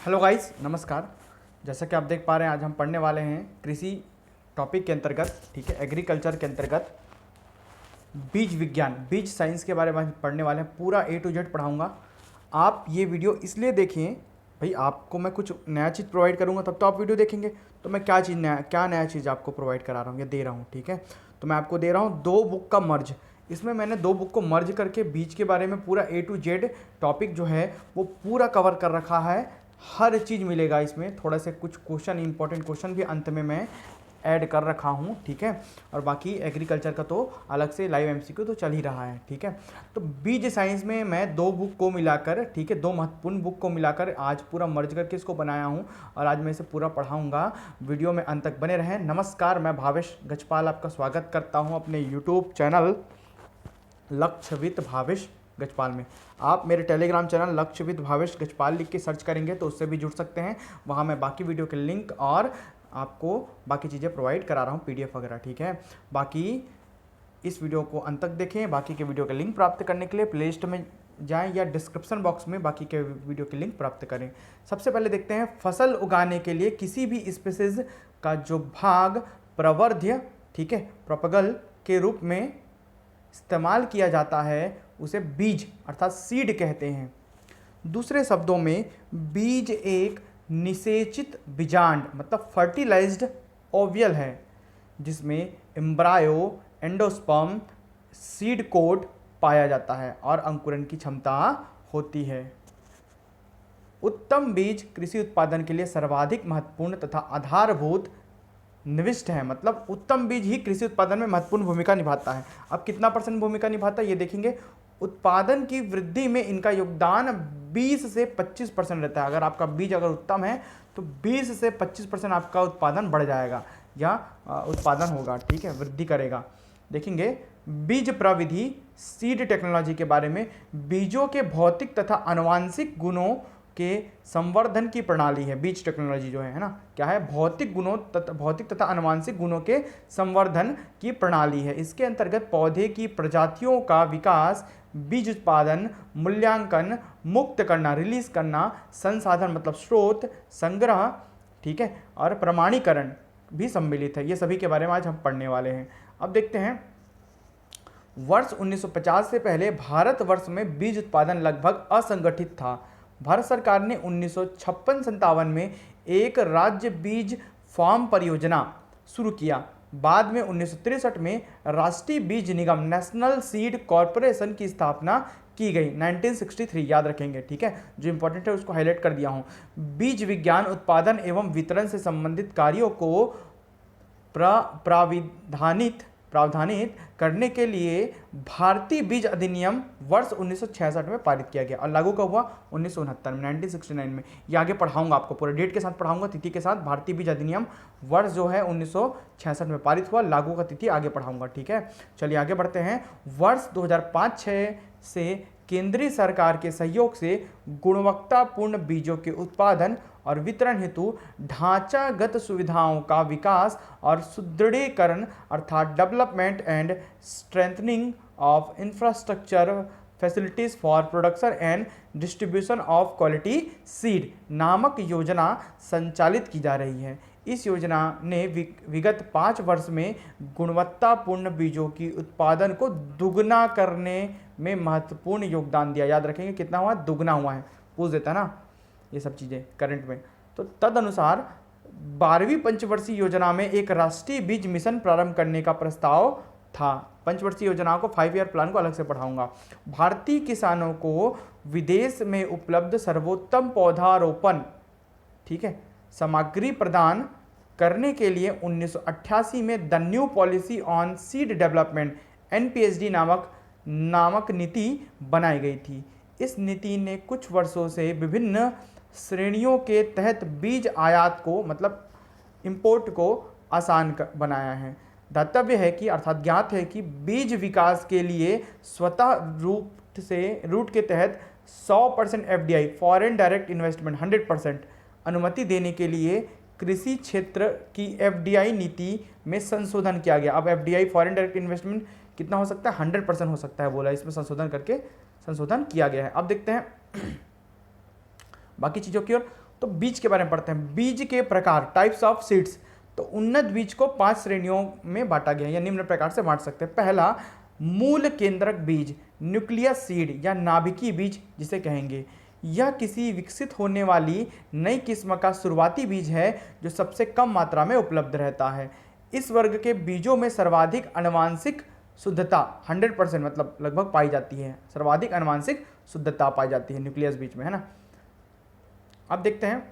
Hello guys, नमस्कार। जैसा कि आप देख पा रहे हैं, आज हम पढ़ने वाले हैं कृषि टॉपिक के अंतर्गत, ठीक है, एग्रीकल्चर के अंतर्गत बीज विज्ञान, बीज साइंस के बारे में पढ़ने वाले हैं। पूरा A to Z पढ़ाऊंगा। आप ये वीडियो इसलिए देखें भाई, आपको मैं कुछ नया चीज़ प्रोवाइड करूंगा तब तो आप वीडियो देखेंगे। तो मैं क्या नया चीज़ आपको प्रोवाइड करा रहा हूँ या दे रहा हूँ, ठीक है। तो मैं आपको दे रहा हूँ 2 बुक का मर्ज। इसमें मैंने 2 बुक को मर्ज करके बीज के बारे में पूरा A to Z टॉपिक जो है वो पूरा कवर कर रखा है। हर चीज़ मिलेगा इसमें। थोड़ा से कुछ क्वेश्चन, इंपॉर्टेंट क्वेश्चन भी अंत में मैं ऐड कर रखा हूँ, ठीक है। और बाकी एग्रीकल्चर का तो अलग से लाइव MCQ तो चल ही रहा है, ठीक है। तो बीज साइंस में मैं 2 बुक को मिलाकर, ठीक है, 2 महत्वपूर्ण बुक को मिलाकर आज पूरा मर्ज करके इसको बनाया हूँ और आज मैं इसे पूरा पढ़ाऊँगा। वीडियो में अंत तक बने रहें। नमस्कार, मैं भावेश गजपाल आपका स्वागत करता हूँ अपने यूट्यूब चैनल लक्ष्य विद भावेश गजपाल में। आप मेरे टेलीग्राम चैनल लक्ष्य विद भावेश गजपाल लिख के सर्च करेंगे तो उससे भी जुड़ सकते हैं। वहाँ मैं बाकी वीडियो के लिंक और आपको बाकी चीज़ें प्रोवाइड करा रहा हूँ, PDF वगैरह, ठीक है। बाकी इस वीडियो को अंत तक देखें। बाकी के वीडियो के लिंक प्राप्त करने के लिए प्लेलिस्ट में जाएं या डिस्क्रिप्शन बॉक्स में बाकी के वीडियो के लिंक प्राप्त करें। सबसे पहले देखते हैं, फसल उगाने के लिए किसी भी स्पीसीज का जो भाग प्रवर्ध्य, ठीक है, प्रोपगल के रूप में इस्तेमाल किया जाता है उसे बीज अर्थात सीड कहते हैं। दूसरे शब्दों में बीज एक निषेचित बीजांड मतलब फर्टिलाइज्ड ओवियल है जिसमें एम्ब्रायो, एंडोस्पर्म, सीड कोड पाया जाता है और अंकुरण की क्षमता होती है। उत्तम बीज कृषि उत्पादन के लिए सर्वाधिक महत्वपूर्ण तथा आधारभूत निविष्ट है। मतलब उत्तम बीज ही कृषि उत्पादन में महत्वपूर्ण भूमिका निभाता है। अब कितना % भूमिका निभाता है ये देखेंगे। उत्पादन की वृद्धि में इनका योगदान 20 से 25% रहता है। अगर आपका बीज अगर उत्तम है तो 20 से 25% आपका उत्पादन बढ़ जाएगा या उत्पादन होगा, ठीक है, वृद्धि करेगा। देखेंगे बीज प्रविधि, सीड टेक्नोलॉजी के बारे में। बीजों के भौतिक तथा आनुवांशिक गुणों के संवर्धन की प्रणाली है बीज टेक्नोलॉजी जो है ना, क्या है, भौतिक तथा आनुवांशिक गुणों के संवर्धन की प्रणाली है। इसके अंतर्गत पौधे की प्रजातियों का विकास, बीज उत्पादन, मूल्यांकन, मुक्त करना, रिलीज करना, संसाधन मतलब स्रोत, संग्रह, ठीक है, और प्रमाणीकरण भी सम्मिलित है। ये सभी के बारे में आज हम पढ़ने वाले हैं। अब देखते हैं, वर्ष 1950 से पहले भारतवर्ष में बीज उत्पादन लगभग असंगठित था। भारत सरकार ने 1956-57 में एक राज्य बीज फार्म परियोजना शुरू किया। बाद में 1963 में राष्ट्रीय बीज निगम नेशनल सीड कॉरपोरेशन की स्थापना की गई। 1963 याद रखेंगे, ठीक है, जो इंपॉर्टेंट है उसको हाईलाइट कर दिया हूं। बीज विज्ञान, उत्पादन एवं वितरण से संबंधित कार्यों को प्रावधानित करने के लिए भारतीय बीज अधिनियम वर्ष 1966 में पारित किया गया और लागू कब हुआ? 1969 में, 1969 में। ये आगे पढ़ाऊंगा, आपको पूरे डेट के साथ पढ़ाऊंगा, तिथि के साथ। भारतीय बीज अधिनियम वर्ष जो है 1966 में पारित हुआ, लागू का तिथि आगे पढ़ाऊंगा, ठीक है। चलिए आगे बढ़ते हैं। वर्ष 2005-06 से केंद्रीय सरकार के सहयोग से गुणवत्तापूर्ण बीजों के उत्पादन और वितरण हेतु ढांचागत सुविधाओं का विकास और सुदृढ़ीकरण अर्थात development and strengthening of infrastructure facilities for production and distribution of quality seed नामक योजना संचालित की जा रही है। इस योजना ने विगत 5 वर्ष में गुणवत्तापूर्ण बीजों की उत्पादन को दुगना करने में महत्वपूर्ण योगदान दिया। याद रखेंगे कितना हुआ? दुगना हुआ है, पूछ देता है ना ये सब चीज़ें करंट में। तो तदनुसार 12वीं पंचवर्षीय योजना में एक राष्ट्रीय बीज मिशन प्रारंभ करने का प्रस्ताव था। पंचवर्षीय योजना को 5 ईयर प्लान को अलग से पढ़ाऊंगा। भारतीय किसानों को विदेश में उपलब्ध सर्वोत्तम पौधारोपण, ठीक है, सामग्री प्रदान करने के लिए 1988 में the new policy on seed development NPSD नामक नीति बनाई गई थी। इस नीति ने कुछ वर्षों से विभिन्न श्रेणियों के तहत बीज आयात को मतलब इंपोर्ट को आसान बनाया है। दातव्य है कि अर्थात ज्ञात है कि बीज विकास के लिए स्वतः रूट के तहत 100% FDI फॉरेन डायरेक्ट इन्वेस्टमेंट 100% अनुमति देने के लिए कृषि क्षेत्र की FDI नीति में संशोधन किया गया। अब FDI फॉरेन डायरेक्ट इन्वेस्टमेंट कितना हो सकता है? 100% हो सकता है बोला, इसमें संशोधन किया गया है। अब देखते हैं बाकी चीज़ों की ओर। तो बीज के बारे में पढ़ते हैं। बीज के प्रकार, टाइप्स ऑफ सीड्स। तो उन्नत बीज को 5 श्रेणियों में बांटा गया है या निम्न प्रकार से बांट सकते हैं। पहला, मूल केंद्रक बीज, न्यूक्लियस सीड या नाभिकीय बीज जिसे कहेंगे। यह किसी विकसित होने वाली नई किस्म का शुरुआती बीज है जो सबसे कम मात्रा में उपलब्ध रहता है। इस वर्ग के बीजों में सर्वाधिक आनुवंशिक शुद्धता 100% मतलब लगभग पाई जाती है। सर्वाधिक आनुवंशिक शुद्धता पाई जाती है न्यूक्लियस बीज में, है ना। अब देखते हैं,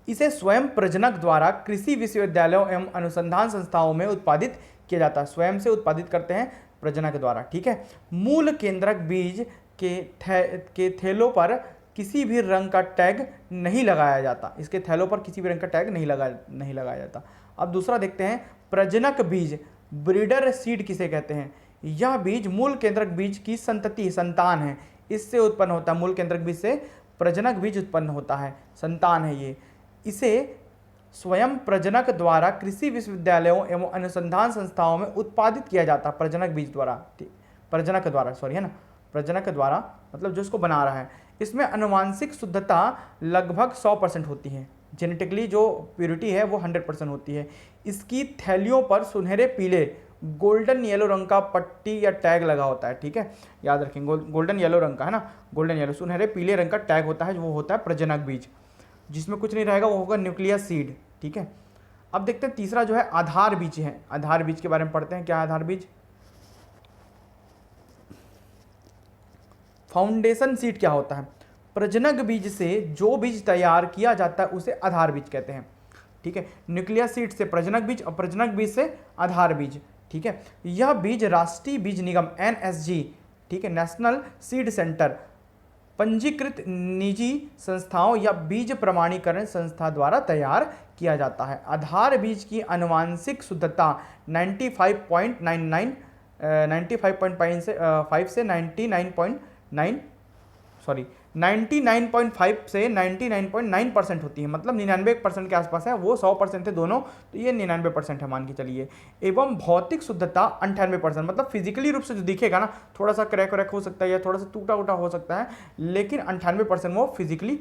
इसे स्वयं प्रजनक द्वारा कृषि विश्वविद्यालयों एवं अनुसंधान संस्थाओं में उत्पादित किया जाता है। स्वयं से उत्पादित करते हैं प्रजनक द्वारा, ठीक है। मूल केंद्रक बीज के थैलों पर किसी भी रंग का टैग नहीं लगाया जाता। इसके थैलों पर किसी भी रंग का टैग नहीं लगाया जाता। अब दूसरा देखते हैं, प्रजनक बीज, ब्रीडर सीड किसे कहते हैं। यह बीज मूल केंद्रक बीज की संतान है। इससे उत्पन्न होता है, मूल केंद्रक बीज से प्रजनक बीज उत्पन्न होता है, संतान है ये। इसे स्वयं प्रजनक द्वारा कृषि विश्वविद्यालयों एवं अनुसंधान संस्थाओं में उत्पादित किया जाता है। प्रजनक बीज द्वारा, प्रजनक द्वारा, सॉरी, है ना, प्रजनक द्वारा मतलब जो इसको बना रहा है। इसमें आनुवंशिक शुद्धता लगभग 100% होती है। जेनेटिकली जो प्योरिटी है वो 100% होती है। इसकी थैलियों पर सुनहरे पीले गोल्डन येलो रंग का पट्टी या टैग लगा होता है, ठीक है, याद रखेंगे। गोल्डन येलो रंग का, है ना, गोल्डन येलो सुनहरे पीले रंग का टैग होता है, वो होता है प्रजनक बीज। जिसमें कुछ नहीं रहेगा वो होगा न्यूक्लियस सीड, ठीक है। अब देखते हैं तीसरा जो है आधार बीज है। आधार बीज के बारे में पढ़ते हैं। क्या है आधार बीज? फाउंडेशन सीड क्या होता है? प्रजनक बीज से जो बीज तैयार किया जाता है उसे आधार बीज कहते हैं, ठीक है। न्यूक्लियस सीड से प्रजनक बीज और प्रजनक बीज से आधार बीज, ठीक है। यह बीज राष्ट्रीय बीज निगम NSG, ठीक है, नेशनल सीड सेंटर, पंजीकृत निजी संस्थाओं या बीज प्रमाणीकरण संस्था द्वारा तैयार किया जाता है। आधार बीज की आनुवंशिक शुद्धता 95.99 95.5 से 99.5 से 99.9% होती है। मतलब 99% के आसपास है, वो 100% थे दोनों, तो ये 99% है मान के चलिए। एवं भौतिक शुद्धता 98%, मतलब फिजिकली रूप से जो दिखेगा ना, थोड़ा सा क्रैक वैक हो सकता है या थोड़ा सा टूटा उटा हो सकता है, लेकिन 98% वो फिजिकली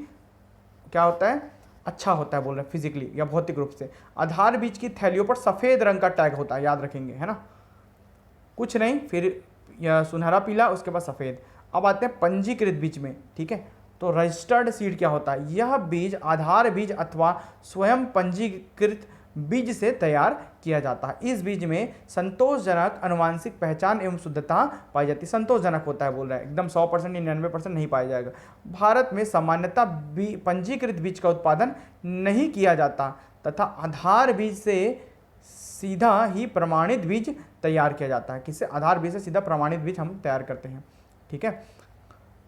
क्या होता है, अच्छा होता है बोल रहे हैं, फिजिकली या भौतिक रूप से। आधार बीज की थैलियों पर सफ़ेद रंग का टैग होता है, याद रखेंगे, है ना, कुछ नहीं, फिर यह सुनहरा पीला, उसके बाद सफ़ेद। अब आते हैं पंजीकृत बीज में, ठीक है। तो रजिस्टर्ड सीड क्या होता है? यह बीज आधार बीज अथवा स्वयं पंजीकृत बीज से तैयार किया जाता है। इस बीज में संतोषजनक आनुवंशिक पहचान एवं शुद्धता पाई जाती है। संतोषजनक होता है बोल रहा है, एकदम 100% 99% नहीं पाया जाएगा। भारत में सामान्यतः पंजीकृत बीज का उत्पादन नहीं किया जाता तथा आधार बीज से सीधा ही प्रमाणित बीज तैयार किया जाता है। किससे? आधार बीज से सीधा प्रमाणित बीज हम तैयार करते हैं, ठीक है।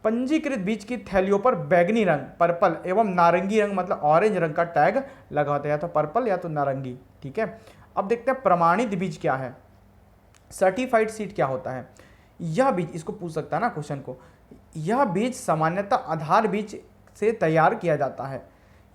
पंजीकृत बीज की थैलियों पर बैगनी रंग, पर्पल एवं नारंगी रंग मतलब ऑरेंज रंग का टैग लगा होता है, या तो पर्पल या तो नारंगी, ठीक है। अब देखते हैं प्रमाणित बीज क्या है, सर्टिफाइड सीड क्या होता है। यह बीज, इसको पूछ सकता है ना क्वेश्चन को, यह बीज सामान्यतः आधार बीज से तैयार किया जाता है।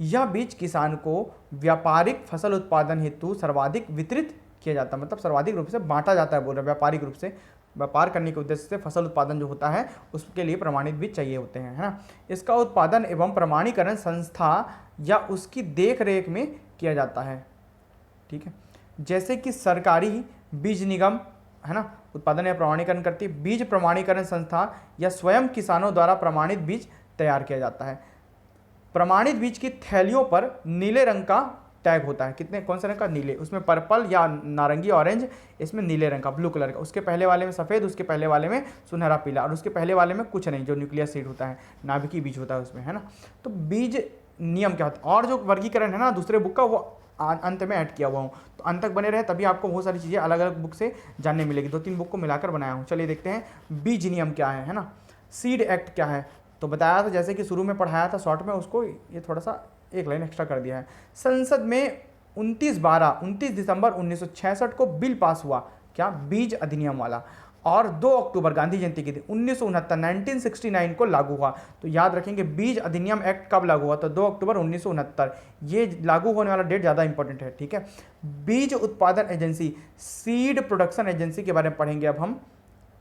यह बीज किसान को व्यापारिक फसल उत्पादन हेतु सर्वाधिक वितरित किया जाता है, मतलब सर्वाधिक रूप से बांटा जाता है बोल रहे, व्यापारिक रूप से व्यापार करने के उद्देश्य से फसल उत्पादन जो होता है उसके लिए प्रमाणित बीज चाहिए होते हैं, है ना। इसका उत्पादन एवं प्रमाणीकरण संस्था या उसकी देख रेख में किया जाता है, ठीक है। जैसे कि सरकारी बीज निगम, है ना, उत्पादन या प्रमाणीकरण करती है। बीज प्रमाणीकरण संस्था या स्वयं किसानों द्वारा प्रमाणित बीज तैयार किया जाता है। प्रमाणित बीज की थैलियों पर नीले रंग का टैग होता है। कितने, कौन से रंग का? नीले। उसमें पर्पल या नारंगी ऑरेंज, इसमें नीले रंग का, ब्लू कलर का। उसके पहले वाले में सफ़ेद, उसके पहले वाले में सुनहरा पीला, और उसके पहले वाले में कुछ नहीं, जो न्यूक्लियस सीड होता है, नाभिकीय बीज होता है उसमें, है ना। तो बीज नियम क्या होता है, और जो वर्गीकरण है ना दूसरे बुक का, वो अंत में ऐड किया हुआ हूँ, तो अंत तक बने रहे, तभी आपको बहुत सारी चीज़ें अलग अलग बुक से जानने मिलेगी। 2-3 बुक को मिलाकर बनाया हूँ। चलिए देखते हैं बीज नियम क्या है ना। सीड एक्ट क्या है, तो बताया था, जैसे कि शुरू में पढ़ाया था शॉर्ट में, उसको ये थोड़ा सा एक लाइन एक्स्ट्रा कर दिया है। संसद में 29 दिसंबर 1966 को बिल पास हुआ, क्या? बीज अधिनियम वाला, और 2 अक्टूबर गांधी जयंती के दिन 1969 को लागू हुआ। तो याद रखेंगे बीज अधिनियम एक्ट कब लागू हुआ, तो 2 अक्टूबर 1969, ये लागू होने वाला डेट ज़्यादा इंपॉर्टेंट है, ठीक है। बीज उत्पादन एजेंसी, सीड प्रोडक्शन एजेंसी के बारे में पढ़ेंगे अब हम,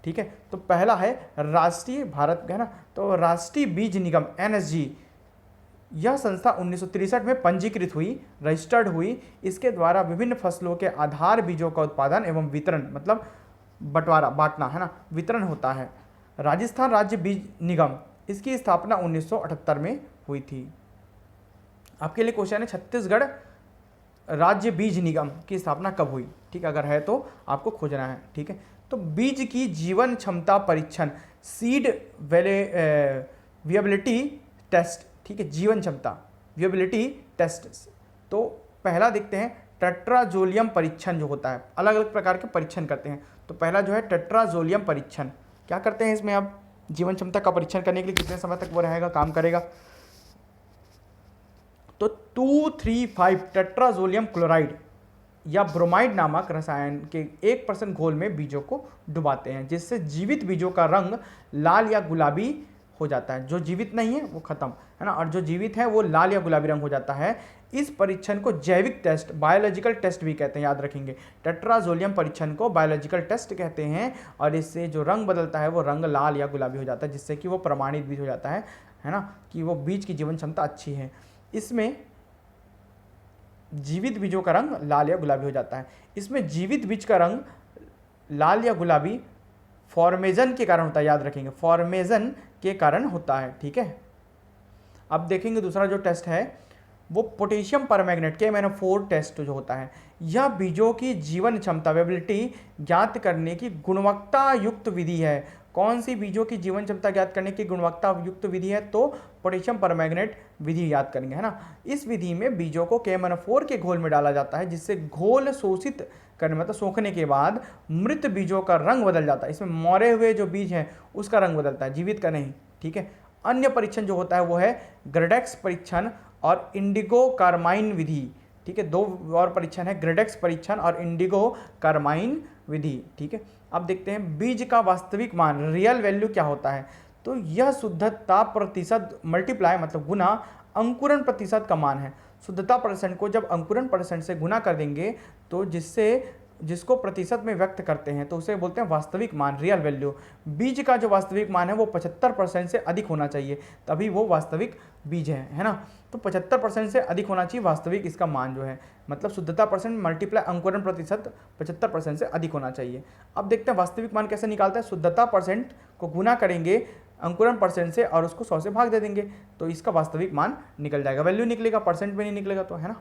ठीक है। तो पहला है राष्ट्रीय, भारत है ना, तो राष्ट्रीय बीज निगम NSG, यह संस्था 1963 में पंजीकृत हुई, रजिस्टर्ड हुई। इसके द्वारा विभिन्न फसलों के आधार बीजों का उत्पादन एवं वितरण, मतलब बंटवारा, बांटना है ना, वितरण होता है। राजस्थान राज्य बीज निगम, इसकी स्थापना 1978 में हुई थी। आपके लिए क्वेश्चन है छत्तीसगढ़ राज्य बीज निगम की स्थापना कब हुई, ठीक है, अगर है तो आपको खोजना है, ठीक है। तो बीज की जीवन क्षमता परीक्षण, सीड विएबिलिटी टेस्ट, ठीक है, जीवन क्षमता विएबिलिटी टेस्ट। तो पहला देखते हैं टेट्राजोलियम परीक्षण जो होता है, अलग अलग प्रकार के परीक्षण करते हैं। तो पहला जो है टेट्राजोलियम परीक्षण, क्या करते हैं इसमें, आप जीवन क्षमता का परीक्षण करने के लिए कितने समय तक वो रहेगा, काम करेगा। तो 235 टेट्राजोलियम क्लोराइड या ब्रोमाइड नामक रसायन के 1% घोल में बीजों को डुबाते हैं, जिससे जीवित बीजों का रंग लाल या गुलाबी हो जाता है। जो जीवित नहीं है वो खत्म है ना, और जो जीवित है वो लाल या गुलाबी रंग हो जाता है। इस परीक्षण को जैविक टेस्ट, बायोलॉजिकल टेस्ट भी कहते हैं, याद रखेंगे। टेट्राजोलियम परीक्षण को बायोलॉजिकल टेस्ट कहते हैं, और इससे जो रंग बदलता है वो रंग लाल या गुलाबी हो जाता है, जिससे कि वो प्रमाणित बीज हो जाता है ना, कि वो बीज की जीवन क्षमता अच्छी है। इसमें जीवित बीजों का रंग लाल या गुलाबी हो जाता है। इसमें जीवित बीज का रंग लाल या गुलाबी फॉर्मेजन के कारण होता है, याद रखेंगे, फॉर्मेजन के कारण होता है, ठीक है। अब देखेंगे दूसरा जो टेस्ट है वो पोटेशियम परमैंगनेट KMnO4 टेस्ट जो होता है। यह बीजों की जीवन क्षमता वेबिलिटी ज्ञात करने की गुणवत्ता युक्त विधि है। कौन सी बीजों की जीवन क्षमता ज्ञात करने की गुणवत्ता युक्त विधि है, तो पोटेशियम परमैंगनेट विधि याद करेंगे, है ना। इस विधि में बीजों को KMnO4 के घोल में डाला जाता है, जिससे घोल शोषित करने, मतलब सोखने के बाद मृत बीजों का रंग बदल जाता है। इसमें मरे हुए जो बीज हैं उसका रंग बदलता है, जीवित का नहीं, ठीक है। अन्य परीक्षण जो होता है वो है ग्रेडेक्स परीक्षण और इंडिगो कार्माइन विधि, ठीक है। दो और परीक्षण है, ग्रेडेक्स परीक्षण और इंडिगो कार्माइन विधि, ठीक है। अब देखते हैं बीज का वास्तविक मान, रियल वैल्यू क्या होता है। तो यह शुद्धता प्रतिशत मल्टीप्लाई, मतलब गुना, अंकुरण प्रतिशत का मान है। शुद्धता परसेंट को जब अंकुरण परसेंट से गुना कर देंगे तो जिसको प्रतिशत में व्यक्त करते हैं तो उसे बोलते हैं वास्तविक मान, रियल वैल्यू। बीज का जो वास्तविक मान है वो 75% से अधिक होना चाहिए, तभी वो वास्तविक बीज है ना। तो 75% से अधिक होना चाहिए वास्तविक इसका मान जो है, मतलब शुद्धता परसेंट मल्टीप्लाई अंकुरण प्रतिशत 75% से अधिक होना चाहिए। अब देखते हैं वास्तविक मान कैसे निकालते हैं। शुद्धता परसेंट को गुना करेंगे अंकुरण परसेंट से और उसको 100 से भाग दे देंगे तो इसका वास्तविक मान निकल जाएगा। वैल्यू निकलेगा, परसेंट में नहीं निकलेगा, तो है ना,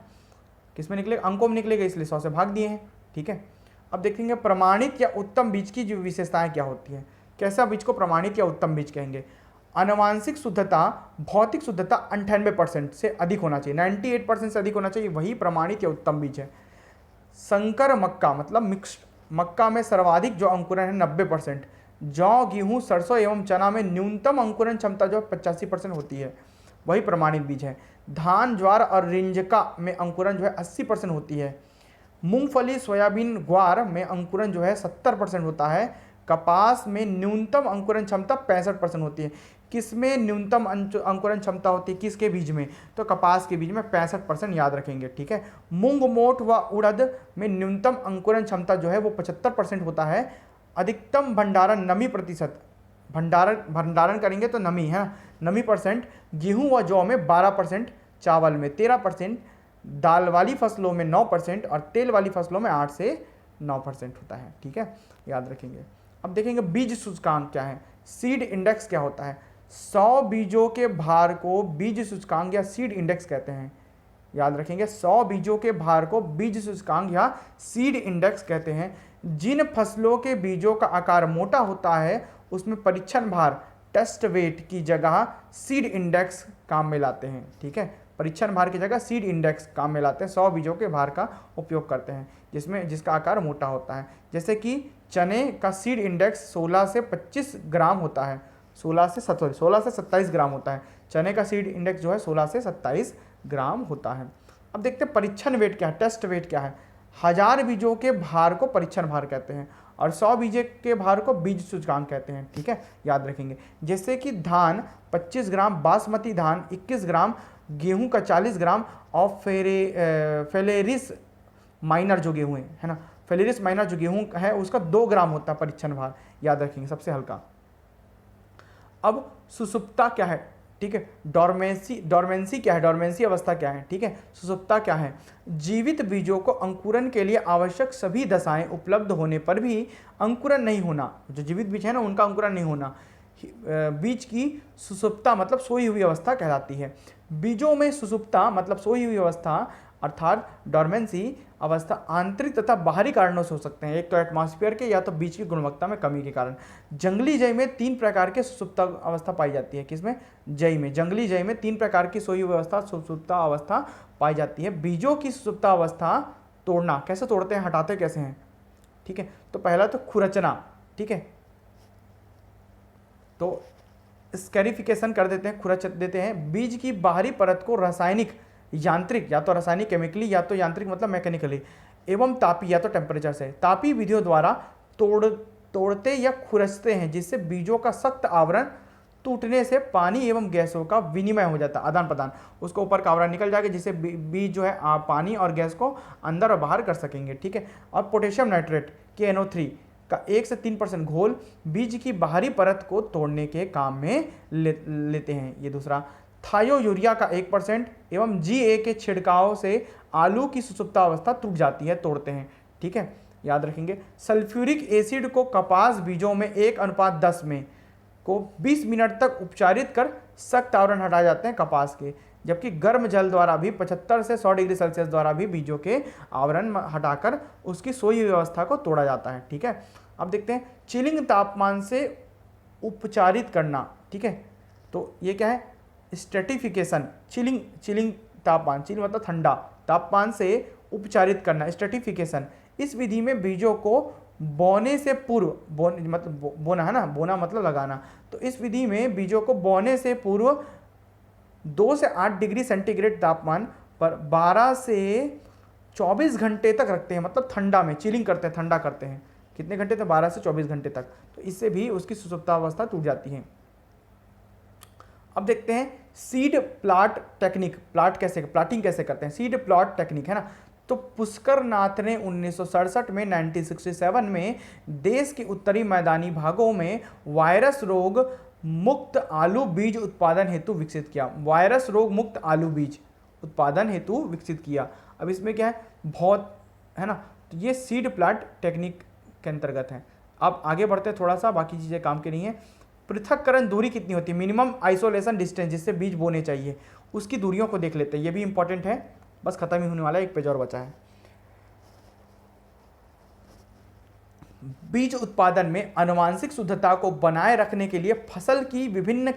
किस में निकलेगा, अंकों में निकलेगा, इसलिए 100 से भाग दिए हैं, ठीक है। अब देखेंगे प्रमाणित या उत्तम बीज की जो विशेषताएं क्या होती है, कैसा बीज को प्रमाणित या उत्तम बीज कहेंगे। आनुवांशिक शुद्धता, भौतिक शुद्धता 98% से अधिक होना चाहिए, 98% से अधिक होना चाहिए, वही प्रमाणित या उत्तम बीज है। संकर मक्का, मतलब मिक्स्ड मक्का में सर्वाधिक जो अंकुरण है 90%। जौ, गेहूं, सरसों एवं चना में न्यूनतम अंकुरण क्षमता जो 85% होती है, वही प्रमाणित बीज है। धान, ज्वार और रिंजका में अंकुरण जो है 80% होती है। मूंगफली, सोयाबीन, ग्वार में अंकुरण जो है 70% होता है। कपास में न्यूनतम अंकुरण क्षमता 65% होती है। किसमें न्यूनतम अंकुरण क्षमता होती है, किसके बीज में, तो कपास के बीज में 65%, याद रखेंगे, ठीक है। मूंग, मोठ व उड़द में न्यूनतम अंकुरण क्षमता जो है वो 75% होता है। अधिकतम भंडारण नमी प्रतिशत, भंडारण करेंगे तो नमी है, नमी परसेंट गेहूं व जौ में 12%, चावल में 13%, दाल वाली फसलों में 9% और तेल वाली फसलों में 8 से 9% होता है, ठीक है, याद रखेंगे। अब देखेंगे बीज सूचकांक क्या है, सीड इंडेक्स क्या होता है। 100 बीजों के भार को बीज सूचकांक या सीड इंडेक्स कहते हैं, याद रखेंगे। 100 बीजों के भार को बीज सूचकांक या सीड इंडेक्स कहते हैं। जिन फसलों के बीजों का आकार मोटा होता है उसमें परीक्षण भार, टेस्ट वेट की जगह सीड इंडेक्स काम में लाते हैं, ठीक है। परीक्षण भार की जगह सीड इंडेक्स काम में लाते हैं, 100 बीजों के भार का उपयोग करते हैं जिसका आकार मोटा होता है। जैसे कि चने का सीड इंडेक्स 16 से 25 ग्राम होता है, 16 से 27 ग्राम होता है। चने का सीड इंडेक्स जो है 16 से 27 ग्राम होता है। अब देखते हैं परीक्षण वेट क्या है, टेस्ट वेट क्या है। 1000 बीजों के भार को परीक्षण भार कहते हैं और 100 बीजे के भार को बीज सूचकांक कहते हैं, ठीक है, याद रखेंगे। जैसे कि धान 25 ग्राम, बासमती धान 21 ग्राम, गेहूं का 40 ग्राम और फेलेरिस माइनर जो गेहूं है ना, फेलेरिस माइनर जो गेहूं है उसका 2 ग्राम होता है परीक्षण भार, याद रखेंगे, सबसे हल्का। अब सुसुप्ता क्या है, ठीक है। डॉर्मेंसी क्या है, डॉर्मेंसी अवस्था क्या है, ठीक है। सुसुप्ता क्या है, जीवित बीजों को अंकुरन के लिए आवश्यक सभी दशाएं उपलब्ध होने पर भी अंकुरन नहीं होना, जो जीवित बीज है ना उनका अंकुरन नहीं होना, बीज की सुसुप्ता मतलब सोई हुई अवस्था कहलाती है। बीजों में सुसुप्ता मतलब सोई हुई अवस्था अर्थात डॉर्मेंसी अवस्था आंतरिक तथा बाहरी कारणों से हो सकते हैं, एक तो एटमॉस्फेयर के या तो बीज की गुणवत्ता में कमी के कारण। जंगली जय में 3 प्रकार के सुसुप्ता अवस्था पाई जाती है, किसमें, जय में। जंगली जय में 3 प्रकार की सोई हुई अवस्था सुसुप्ता अवस्था पाई जाती है। बीजों की सुसुप्ता अवस्था तोड़ना, कैसे तोड़ते हैं, हटाते कैसे हैं, ठीक है। तो पहला तो खुरचना, ठीक है, तो स्कैरिफिकेशन कर देते हैं, खुरच देते हैं। बीज की बाहरी परत को रासायनिक, यांत्रिक, या तो रासायनिक केमिकली या तो यांत्रिक मतलब मैकेनिकली, एवं तापी या तो टेम्परेचर से, तापी विधियों द्वारा तोड़ते या खुरचते हैं, जिससे बीजों का सख्त आवरण टूटने से पानी एवं गैसों का विनिमय हो जाता है, आदान प्रदान, उसको ऊपर का आवरण निकल जाएगा, जिससे बीज जो है पानी और गैस को अंदर और बाहर कर सकेंगे, ठीक है। और पोटेशियम नाइट्रेट KNO3 का 1 से 3% घोल बीज की बाहरी परत को तोड़ने के काम में लेते हैं। ये दूसरा। थायो यूरिया का 1% एवं GA के छिड़काव से आलू की सुसुप्ता अवस्था टूट जाती है, तोड़ते हैं, ठीक है, याद रखेंगे। सल्फ्यूरिक एसिड को कपास बीजों में 1:10 में को 20 मिनट तक उपचारित कर सख्त आवरण हटाए जाते हैं कपास के, जबकि गर्म जल द्वारा भी 75 से 100 डिग्री सेल्सियस द्वारा भी बीजों के आवरण हटाकर उसकी सोई व्यवस्था को तोड़ा जाता है, ठीक है। अब देखते हैं चिलिंग तापमान से उपचारित करना, ठीक है। तो ये क्या है, स्ट्रेटिफिकेशन, चिलिंग तापमान, चिल मतलब ठंडा, तापमान से उपचारित करना, स्ट्रेटिफिकेशन। इस विधि में बीजों को बोने से पूर्व, मतलब बोना है ना, बोना मतलब लगाना, तो इस विधि में बीजों को बोने से पूर्व 2 से 8 डिग्री सेंटीग्रेड तापमान पर 12 से 24 घंटे तक रखते हैं, मतलब ठंडा में चिलिंग करते हैं, ठंडा करते हैं, कितने घंटे तक, 12 से 24 घंटे तक, तो इससे भी उसकी सुसुप्ता अवस्था टूट जाती है। अब देखते हैं सीड प्लॉट टेक्निक, प्लाटिंग कैसे करते हैं, सीड प्लॉट टेक्निक है ना। तो पुष्कर नाथ ने 1967 में 1967 में देश के उत्तरी मैदानी भागों में वायरस रोग मुक्त आलू बीज उत्पादन हेतु विकसित किया, वायरस रोग मुक्त आलू बीज उत्पादन हेतु विकसित किया। अब इसमें क्या है, बहुत है ना, तो ये सीड प्लॉट टेक्निक के अंतर्गत है। अब आगे बढ़ते हैं थोड़ा सा, बाकी चीज़ें काम की नहीं है। पृथक्करण दूरी कितनी होती है, मिनिमम आइसोलेशन डिस्टेंस जिससे बीज बोने चाहिए, उसकी दूरियों को देख लेते हैं, ये भी इंपॉर्टेंट है, बस खत्म ही होने वाला है, 1 पेज और बचा है। बीज उत्पादन में आनुवांशिक शुद्धता को बनाए रखने के लिए फसल की विभिन्न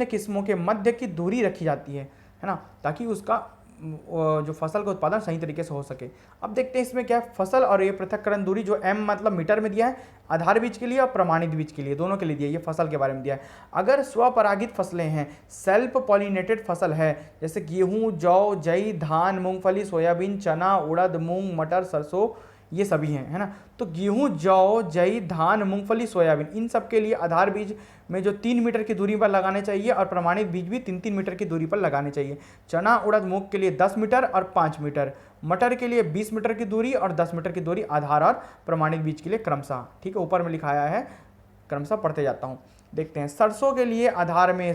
किस्मों के मध्य की दूरी रखी जाती है ना, ताकि उसका जो फसल का उत्पादन सही तरीके से हो सके। अब देखते हैं इसमें क्या है, फसल और ये पृथक्करण दूरी जो m मतलब मीटर में दिया है, आधार बीज के लिए और प्रमाणित बीज के लिए, दोनों के लिए दिया है, ये फसल के बारे में दिया है। अगर स्वपरागित फसलें हैं, सेल्फ पॉलिनेटेड फसल है, जैसे गेहूं, जौ, जई, धान, मूंगफली, सोयाबीन, चना, उड़द, मूंग, मटर, सरसों, ये सभी हैं, है ना। तो गेहूं, जौ, जई, धान, मूंगफली, सोयाबीन, इन सब के लिए आधार बीज में जो 3 मीटर की दूरी पर लगाने चाहिए और प्रमाणित बीज भी 3-3 मीटर की दूरी पर लगाने चाहिए। चना, उड़द, मूंग के लिए 10 मीटर और 5 मीटर, मटर के लिए 20 मीटर की दूरी और 10 मीटर की दूरी आधार और प्रमाणित बीज के लिए क्रमशः, ठीक है, ऊपर में लिखाया है, क्रमशः पढ़ते जाता हूँ। देखते हैं सरसों के लिए आधार में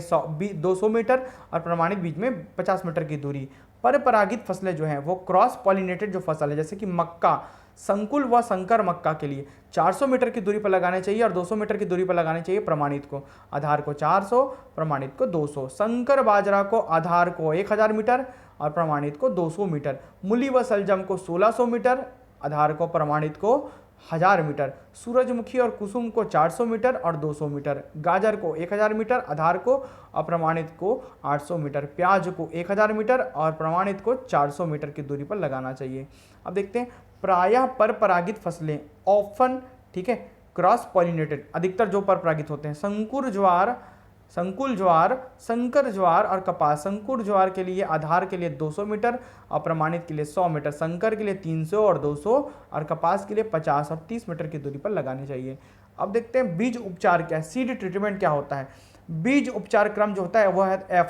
200 मीटर और प्रमाणित बीज में 50 मीटर की दूरी। परपरागित फसलें जो हैं वो क्रॉस पॉलिनेटेड जो फसल है, जैसे कि मक्का, संकुल व संकर मक्का के लिए 400 मीटर की दूरी पर लगाने चाहिए और 200 मीटर की दूरी पर लगाने चाहिए प्रमाणित को, आधार को 400, प्रमाणित को 200। संकर बाजरा को आधार को 1000 मीटर और प्रमाणित को 200 मीटर। मूली व सलजम को 1600 मीटर, आधार को प्रमाणित को 1000 मीटर। सूरजमुखी और कुसुम को 400 मीटर और 200 मीटर। गाजर को 1000 मीटर, आधार को अप्रमाणित को 800 मीटर। प्याज को 1000 मीटर और प्रमाणित को 400 मीटर की दूरी पर लगाना चाहिए। अब देखते हैं प्रायः परपरागित फसलें ऑफन, ठीक है, क्रॉस पॉलिनेटेड, अधिकतर जो परपरागित होते हैं, संकुल ज्वार, संकर ज्वार और कपास। संकुल ज्वार के लिए आधार के लिए 200 मीटर और प्रमाणित के लिए 100 मीटर, संकर के लिए 300 और 200 और कपास के लिए 50 और 30 मीटर की दूरी पर लगानी चाहिए। अब देखते हैं बीज उपचार क्या है, सीड ट्रीटमेंट क्या होता है। बीज उपचार क्रम जो होता है वह है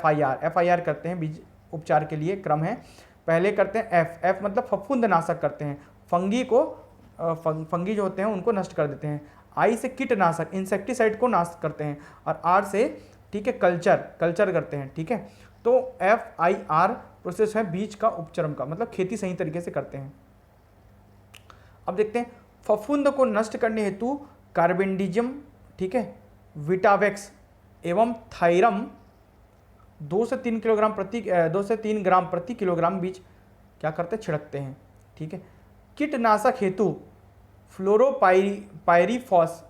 FIR करते हैं, बीज उपचार के लिए क्रम है। पहले करते हैं F मतलब फफूंदनाशक करते हैं, फंगी जो होते हैं उनको नष्ट कर देते हैं। I से कीटनाशक, इंसेक्टिसाइड को नाश करते हैं। और R से ठीक है, कल्चर करते हैं, ठीक है। तो FIR प्रोसेस है बीज का उपचरण का, मतलब खेती सही तरीके से करते हैं। अब देखते हैं फफूंद को नष्ट करने हेतु कार्बेंडिजियम, ठीक है, विटावेक्स एवं थायरम 2 से 3 ग्राम प्रति किलोग्राम बीज क्या करते हैं, छिड़कते हैं, ठीक है। कीटनाशक हेतु फ्लोरोपाइरीफॉस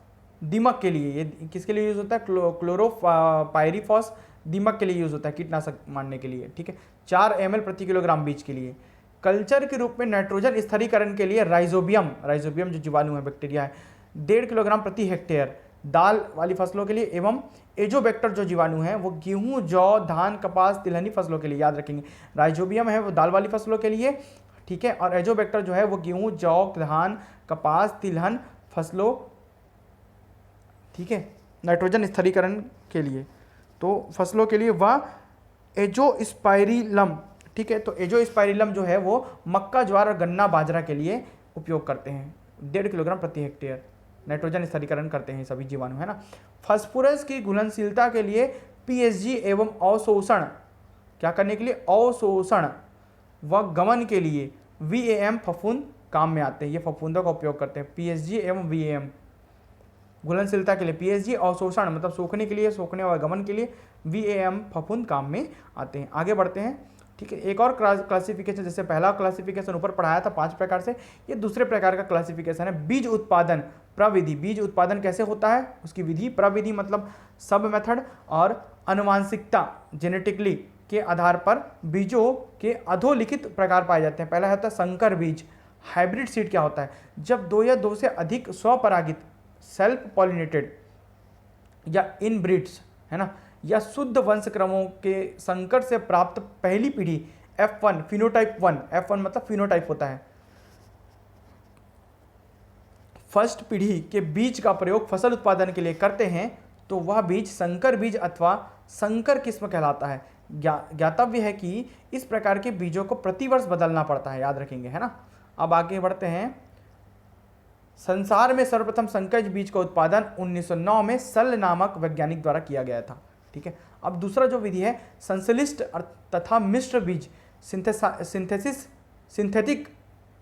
दीमक के लिए, ये किसके लिए यूज होता है, क्लोरोपाइरीफॉस दीमक के लिए यूज होता है, कीटनाशक मारने के लिए, ठीक है। 4 ml प्रति किलोग्राम बीज के लिए। कल्चर के रूप में नाइट्रोजन स्थिरीकरण के लिए राइजोबियम जो जीवाणु है, बैक्टीरिया है, 1.5 किलोग्राम प्रति हेक्टेयर दाल वाली फसलों के लिए, एवं एजोबैक्टर जो जीवाणु है वो गेहूं, जौ, धान, कपास, तिलहनी फसलों के लिए, याद रखेंगे। राइजोबियम है वो दाल वाली फसलों के लिए, ठीक है, और एजोबैक्टर जो है वो गेहूं, जौ, धान, कपास, तिलहन फसलों, ठीक है, नाइट्रोजन स्थिरीकरण के लिए, तो फसलों के लिए वह एजोस्पाइरिलम, ठीक है। तो एजोस्पाइरिलम जो है वो मक्का, ज्वार और गन्ना, बाजरा के लिए उपयोग करते हैं। 1.5 किलोग्राम प्रति हेक्टेयर नाइट्रोजन स्थिरीकरण करते हैं सभी जीवाणु, है ना। फास्फोरस की घुलनशीलता के लिए PSG एवं अवशोषण, क्या करने के लिए, अवशोषण व गमन के लिए VAM फफूंद काम में आते हैं। ये फफूंदों का उपयोग करते हैं, PSG एवं VAM घुलनशीलता के लिए, PSG अवशोषण मतलब सोखने के लिए, सोखने और गमन के लिए, VAM फफूंद काम में आते हैं। आगे बढ़ते हैं, ठीक है। एक और क्लासिफिकेशन, जैसे पहला क्लासिफिकेशन ऊपर पढ़ाया था 5 प्रकार से, ये दूसरे प्रकार का क्लासिफिकेशन है, बीज उत्पादन प्रविधि। बीज उत्पादन कैसे होता है, उसकी विधि, प्रविधि मतलब सब मेथड, और आनुवांशिकता जेनेटिकली के आधार पर बीजों के अधोलिखित प्रकार पाए जाते हैं। पहला होता है संकर बीज। हाइब्रिड सीड क्या होता है, जब 2 या 2 से अधिक स्वपरागित सेल्फ पॉलिनेटेड या इनब्रीड्स, है ना, या शुद्ध वंशक्रमों के संकर से प्राप्त पहली पीढ़ी F1 फिनोटाइप 1, F1 मतलब फिनोटाइप होता है, फर्स्ट पीढ़ी के बीज का प्रयोग फसल उत्पादन के लिए करते हैं, तो वह बीज संकर बीज अथवा संकर किस्म कहलाता है। ज्ञातव्य है कि इस प्रकार के बीजों को प्रतिवर्ष बदलना पड़ता है, याद रखेंगे, है ना। अब आगे बढ़ते हैं। संसार में सर्वप्रथम संकर बीज का उत्पादन 1909 में सल नामक वैज्ञानिक द्वारा किया गया था, ठीक है। अब दूसरा जो विधि है संश्लिष्ट तथा मिश्र बीज, सिंथेटिक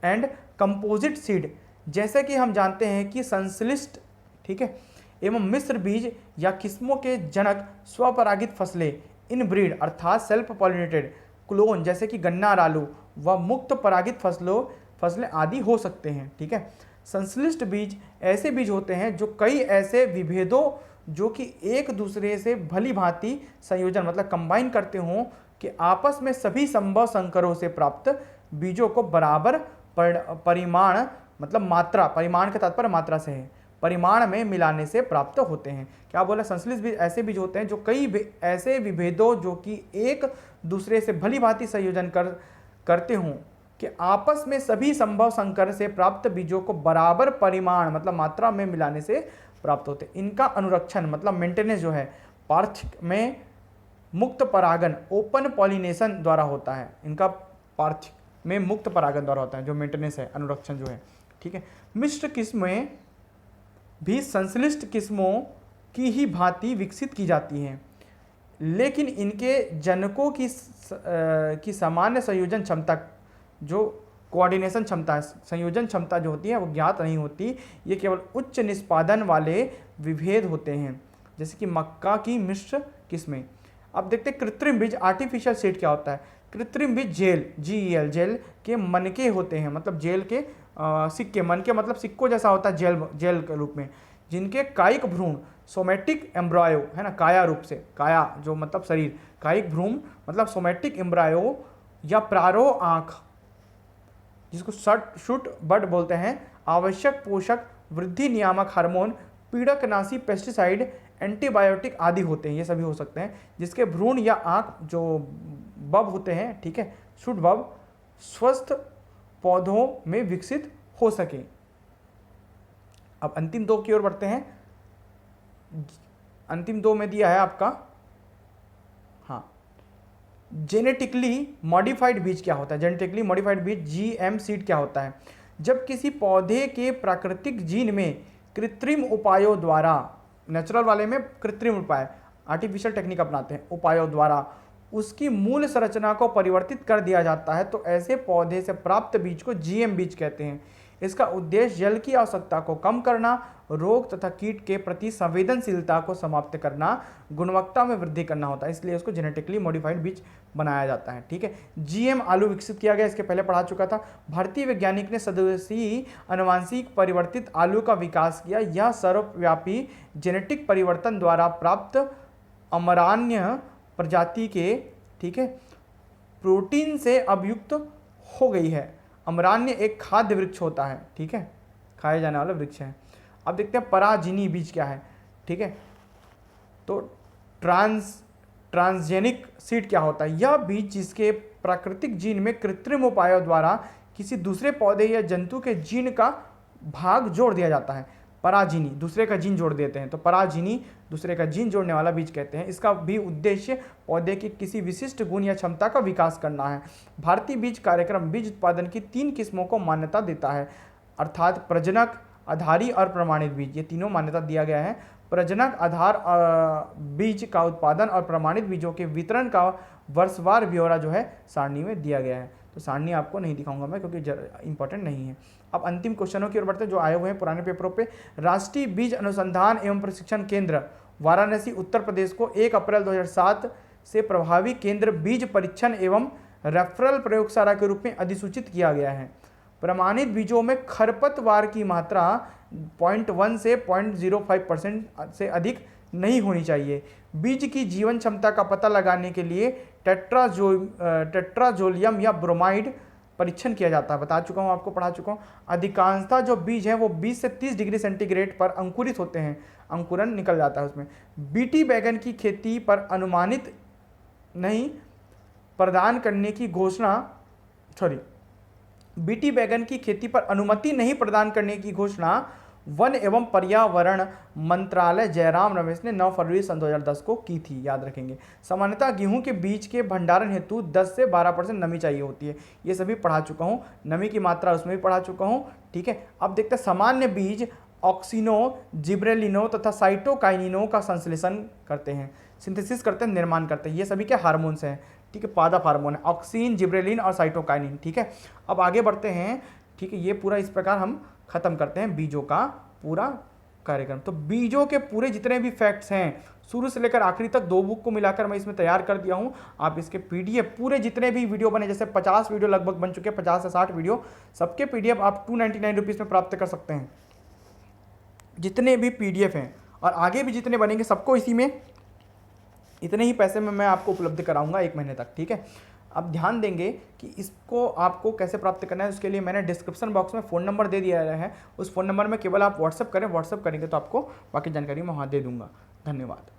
एंड कंपोजिट सीड। जैसे कि हम जानते हैं कि संश्लिष्ट, ठीक है, एवं मिश्र बीज या किस्मों के जनक स्वपरागित फसलें, इनब्रीड अर्थात सेल्फ पॉलिनेटेड, क्लोन जैसे कि गन्ना और आलू, व मुक्त परागित फसलें आदि हो सकते हैं, ठीक है। संश्लिष्ट बीज ऐसे बीज होते हैं जो कई ऐसे विभेदों जो कि एक दूसरे से भली भांति संयोजन मतलब कंबाइन करते हों कि आपस में सभी संभव संकरों से प्राप्त बीजों को बराबर परिमाण मतलब मात्रा, परिमाण का तात्पर्य मात्रा से है, परिमाण में मिलाने से प्राप्त होते हैं। क्या बोला, संश्लिष्ट बीज ऐसे बीज होते हैं जो कई ऐसे विभेदों जो कि एक दूसरे से भली भांति संयोजन करते हों कि आपस में सभी संभव संकर से प्राप्त बीजों को बराबर परिमाण मतलब मात्रा में मिलाने से प्राप्त होते हैं। इनका अनुरक्षण मतलब मेंटेनेंस जो है पार्थिक में मुक्त परागन ओपन पॉलिनेशन द्वारा होता है। इनका पार्थिक में मुक्त परागन द्वारा होता है जो मेंटेनेंस है, अनुरक्षण जो है, ठीक है। मिश्र किस्में भी संश्लिष्ट किस्मों की ही भांति विकसित की जाती हैं, लेकिन इनके जनकों की सामान्य संयोजन क्षमता जो कोऑर्डिनेशन क्षमता है, संयोजन क्षमता जो होती है वो ज्ञात नहीं होती। ये केवल उच्च निष्पादन वाले विभेद होते हैं, जैसे कि मक्का की मिश्र किस्में। अब देखते हैं कृत्रिम बीज आर्टिफिशियल सीड क्या होता है। कृत्रिम बीज GEL जेल के मनके होते हैं, मतलब जेल के सिक्के, मनके मतलब सिक्कों जैसा होता है जेल के रूप में, जिनके कायिक भ्रूण सोमेटिक एम्ब्रायो, है ना, काया रूप से, काया जो मतलब शरीर, कायिक भ्रूण मतलब सोमेटिक एम्ब्रायो या प्रारोह आँख जिसको शूट बड बोलते हैं, आवश्यक पोषक, वृद्धि नियामक हार्मोन, पीड़कनाशी, पेस्टिसाइड, एंटीबायोटिक आदि होते हैं, ये सभी हो सकते हैं, जिसके भ्रूण या आँख जो बब होते हैं, ठीक है, शूट बब स्वस्थ पौधों में विकसित हो सके। अब अंतिम 2 की ओर बढ़ते हैं। अंतिम 2 में दिया है आपका, हाँ, जेनेटिकली मॉडिफाइड बीज क्या होता है। जेनेटिकली मॉडिफाइड बीज GM सीड क्या होता है। जब किसी पौधे के प्राकृतिक जीन में कृत्रिम उपायों द्वारा, नेचुरल वाले में कृत्रिम उपाय, आर्टिफिशियल टेक्निक अपनाते हैं, उपायों द्वारा उसकी मूल संरचना को परिवर्तित कर दिया जाता है, तो ऐसे पौधे से प्राप्त बीज को जीएम बीज कहते हैं। इसका उद्देश्य जल की आवश्यकता को कम करना, रोग तथा कीट के प्रति संवेदनशीलता को समाप्त करना, गुणवत्ता में वृद्धि करना होता है, इसलिए उसको जेनेटिकली मॉडिफाइड बीज बनाया जाता है। ठीक है, जीएम आलू विकसित किया गया, इसके पहले पढ़ा चुका था। भारतीय वैज्ञानिक ने स्वदेशी अनुवांशिक परिवर्तित आलू का विकास किया। यह सर्वव्यापी जेनेटिक परिवर्तन द्वारा प्राप्त अमरान्य प्रजाति के, ठीक है, प्रोटीन से अभियुक्त हो गई है। अमरान्य एक खाद्य वृक्ष होता है, ठीक है, खाया जाने वाला वृक्ष है। अब देखते हैं पराजीनी बीज क्या है। ठीक है, तो ट्रांसजेनिक सीड क्या होता है? यह बीज जिसके प्राकृतिक जीन में कृत्रिम उपायों द्वारा किसी दूसरे पौधे या जंतु के जीन का भाग जोड़ दिया जाता है। पराजीनी, दूसरे का जीन जोड़ देते हैं, तो पराजीनी दूसरे का जीन जोड़ने वाला बीज कहते हैं। इसका भी उद्देश्य पौधे की किसी विशिष्ट गुण या क्षमता का विकास करना है। भारतीय बीज कार्यक्रम बीज उत्पादन की 3 किस्मों को मान्यता देता है, अर्थात प्रजनक, आधारी और प्रमाणित बीज। ये तीनों मान्यता दिया गया है। प्रजनक आधार बीज का उत्पादन और प्रमाणित बीजों के वितरण का वर्षवार ब्यौरा जो है सारणी में दिया गया है। तो सारणी आपको नहीं दिखाऊंगा मैं क्योंकि इंपॉर्टेंट नहीं है। अब अंतिम क्वेश्चनों की ओर बढ़ते हैं जो आए हुए हैं पुराने पेपरों पे। राष्ट्रीय बीज अनुसंधान एवं प्रशिक्षण केंद्र वाराणसी उत्तर प्रदेश को 1 अप्रैल 2007 से प्रभावी केंद्र बीज परीक्षण एवं रेफरल प्रयोगशाला के रूप में अधिसूचित किया गया है। प्रमाणित बीजों में खरपतवार की मात्रा 0.1 से 0.05% से अधिक नहीं होनी चाहिए। बीज की जीवन क्षमता का पता लगाने के लिए टेट्राजोलियम या ब्रोमाइड परीक्षण किया जाता है। बता चुका हूँ, आपको पढ़ा चुका हूँ। अधिकांशतः जो बीज हैं वो 20 से 30 डिग्री सेंटीग्रेड पर अंकुरित होते हैं, अंकुरन निकल जाता है उसमें। बीटी बैगन की खेती पर अनुमानित नहीं प्रदान करने की घोषणा बीटी बैगन की खेती पर अनुमति नहीं प्रदान करने की घोषणा वन एवं पर्यावरण मंत्रालय जयराम रमेश ने 9 फरवरी सन 2010 को की थी, याद रखेंगे। सामान्यतः गेहूं के बीज के भंडारण हेतु 10 से 12% नमी चाहिए होती है, ये सभी पढ़ा चुका हूं। नमी की मात्रा उसमें भी पढ़ा चुका हूं। ठीक है, अब देखते हैं सामान्य बीज ऑक्सीनो, जिब्रेलिनो तथा साइटोकाइनिनो का संश्लेषण करते हैं, सिंथेसिस करते हैं, निर्माण करते हैं। ये सभी क्या हार्मोन्स हैं, ठीक है, पादप हार्मोन है, ऑक्सीन, जिब्रेलिन और साइटोकाइनिन। ठीक है, अब आगे बढ़ते हैं। ठीक है, ये पूरा इस प्रकार हम खत्म करते हैं बीजों का पूरा कार्यक्रम। तो बीजों के पूरे जितने भी फैक्ट्स हैं शुरू से लेकर आखिरी तक 2 बुक को मिलाकर मैं इसमें तैयार कर दिया हूं। आप इसके पीडीएफ पूरे जितने भी वीडियो बने, जैसे 50 वीडियो लगभग बन चुके हैं, 50 से 60 वीडियो, सबके पीडीएफ आप 299 रुपीज़ में प्राप्त कर सकते हैं। जितने भी पीडीएफ हैं और आगे भी जितने बनेंगे सबको इसी में इतने ही पैसे में मैं आपको उपलब्ध कराऊंगा 1 महीने तक। ठीक है, अब ध्यान देंगे कि इसको आपको कैसे प्राप्त करना है। उसके लिए मैंने डिस्क्रिप्शन बॉक्स में फ़ोन नंबर दे दिया है, उस फ़ोन नंबर में केवल आप व्हाट्सअप करें, व्हाट्सअप करेंगे तो आपको बाकी जानकारी मैं वहाँ दे दूँगा। धन्यवाद।